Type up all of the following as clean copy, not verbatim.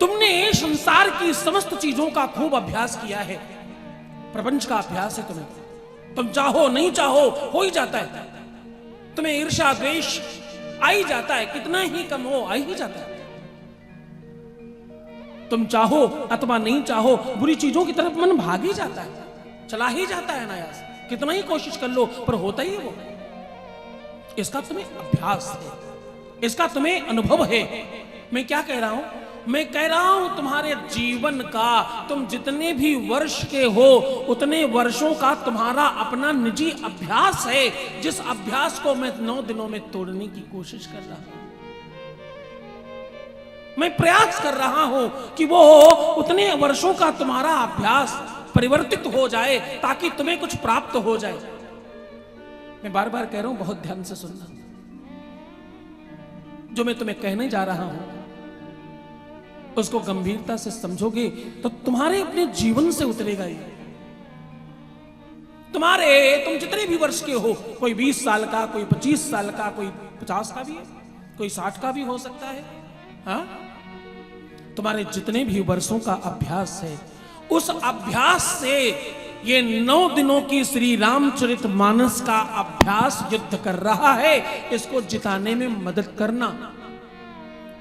तुमने संसार की समस्त चीजों का खूब अभ्यास किया है, प्रपंच का अभ्यास है तुम्हें। तुम चाहो नहीं चाहो हो ही जाता है। तुम्हें ईर्ष्या द्वेष आ ही जाता है, कितना ही कम हो आ ही जाता है। तुम चाहो अथवा नहीं चाहो बुरी चीजों की तरफ मन भाग ही जाता है, चला ही जाता है अनायास। कितना ही कोशिश कर लो पर होता ही है वो। इसका तुम्हें अभ्यास है, इसका तुम्हें अनुभव है। मैं क्या कह रहा हूं? मैं कह रहा हूं तुम्हारे जीवन का, तुम जितने भी वर्ष के हो उतने वर्षों का तुम्हारा अपना निजी अभ्यास है, जिस अभ्यास को मैं 9 दिनों में तोड़ने की कोशिश कर रहा हूं। मैं प्रयास कर रहा हूं कि वो उतने वर्षों का तुम्हारा अभ्यास परिवर्तित हो जाए ताकि तुम्हें कुछ प्राप्त हो जाए। मैं बार बार कह रहा हूं, बहुत ध्यान से सुनना। जो मैं तुम्हें कहने जा रहा हूं उसको गंभीरता से समझोगे तो तुम्हारे अपने जीवन से उतरेगा ये। तुम जितने भी वर्ष के हो, कोई 20 साल का, कोई 25 साल का, कोई 50 का भी है, कोई 60 का भी हो सकता है। हाँ, तुम्हारे जितने भी वर्षों का अभ्यास है, उस अभ्यास से ये 9 दिनों की श्री रामचरितमानस का अभ्यास युद्ध कर रहा है। इसको जिताने में मदद करना,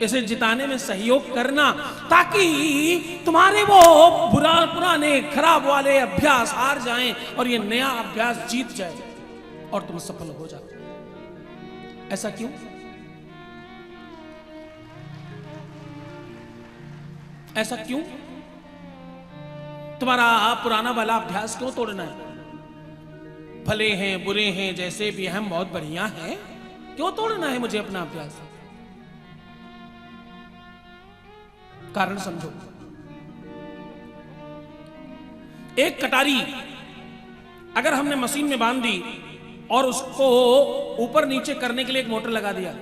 इसे जिताने में सहयोग करना, ताकि तुम्हारे वो पुराने खराब वाले अभ्यास हार जाएं और ये नया अभ्यास जीत जाए और तुम सफल हो जाओ। ऐसा क्यों? ऐसा क्यों? तुम्हारा पुराना वाला अभ्यास क्यों तोड़ना है? भले हैं बुरे हैं जैसे भी हम बहुत बढ़िया हैं, क्यों तोड़ना है मुझे अपना अभ्यास? कारण समझो। एक कटारी अगर हमने मशीन में बांध दी और उसको ऊपर नीचे करने के लिए एक मोटर लगा दिया,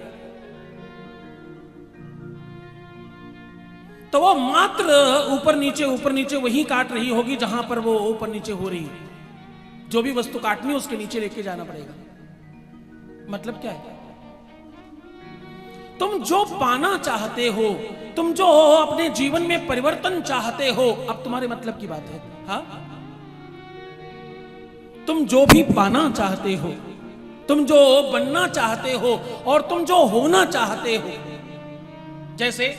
तो वो मात्र ऊपर नीचे वही काट रही होगी जहां पर वो ऊपर नीचे हो रही है। जो भी वस्तु काटनी है उसके नीचे लेके जाना पड़ेगा। मतलब क्या है? तुम जो पाना चाहते हो, तुम जो अपने जीवन में परिवर्तन चाहते हो, अब तुम्हारे मतलब की बात है। हाँ, तुम जो भी पाना चाहते हो, तुम जो बनना चाहते हो और तुम जो होना चाहते हो, जैसे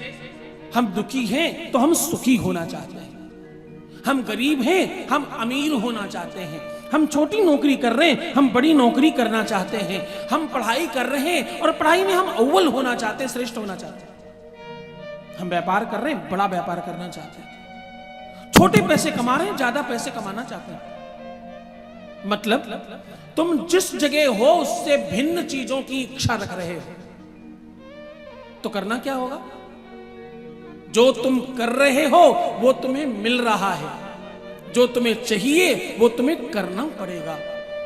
हम दुखी हैं तो हम सुखी होना चाहते हैं, हम गरीब हैं हम अमीर होना चाहते हैं, हम छोटी नौकरी कर रहे हैं हम बड़ी नौकरी करना चाहते हैं, हम पढ़ाई कर रहे हैं और पढ़ाई में हम अव्वल होना चाहते हैं, श्रेष्ठ होना चाहते हैं, हम व्यापार कर रहे हैं बड़ा व्यापार करना चाहते हैं, छोटे पैसे कमा रहे हैं ज्यादा पैसे कमाना चाहते हैं। मतलब तुम जिस जगह हो उससे भिन्न चीजों की इच्छा रख रहे हो, तो करना क्या होगा? जो तुम कर रहे हो वो तुम्हें मिल रहा है, जो तुम्हें चाहिए वो तुम्हें करना पड़ेगा।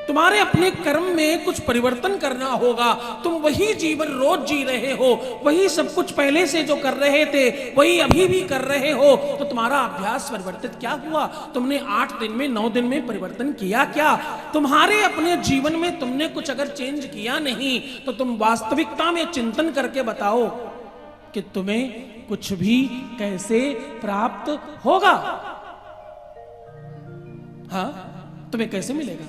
तुम्हारे अपने कर्म में कुछ परिवर्तन करना होगा। तुम वही जीवन रोज जी रहे हो, वही सब कुछ पहले से जो कर रहे थे वही अभी भी कर रहे हो, तो तुम्हारा अभ्यास परिवर्तित क्या हुआ? तुमने 8 दिन में 9 दिन में परिवर्तन किया क्या? तुम्हारे अपने जीवन में तुमने कुछ अगर चेंज किया नहीं तो तुम वास्तविकता में चिंतन करके बताओ कि तुम्हें कुछ भी कैसे प्राप्त होगा। हाँ, तुम्हें कैसे मिलेगा?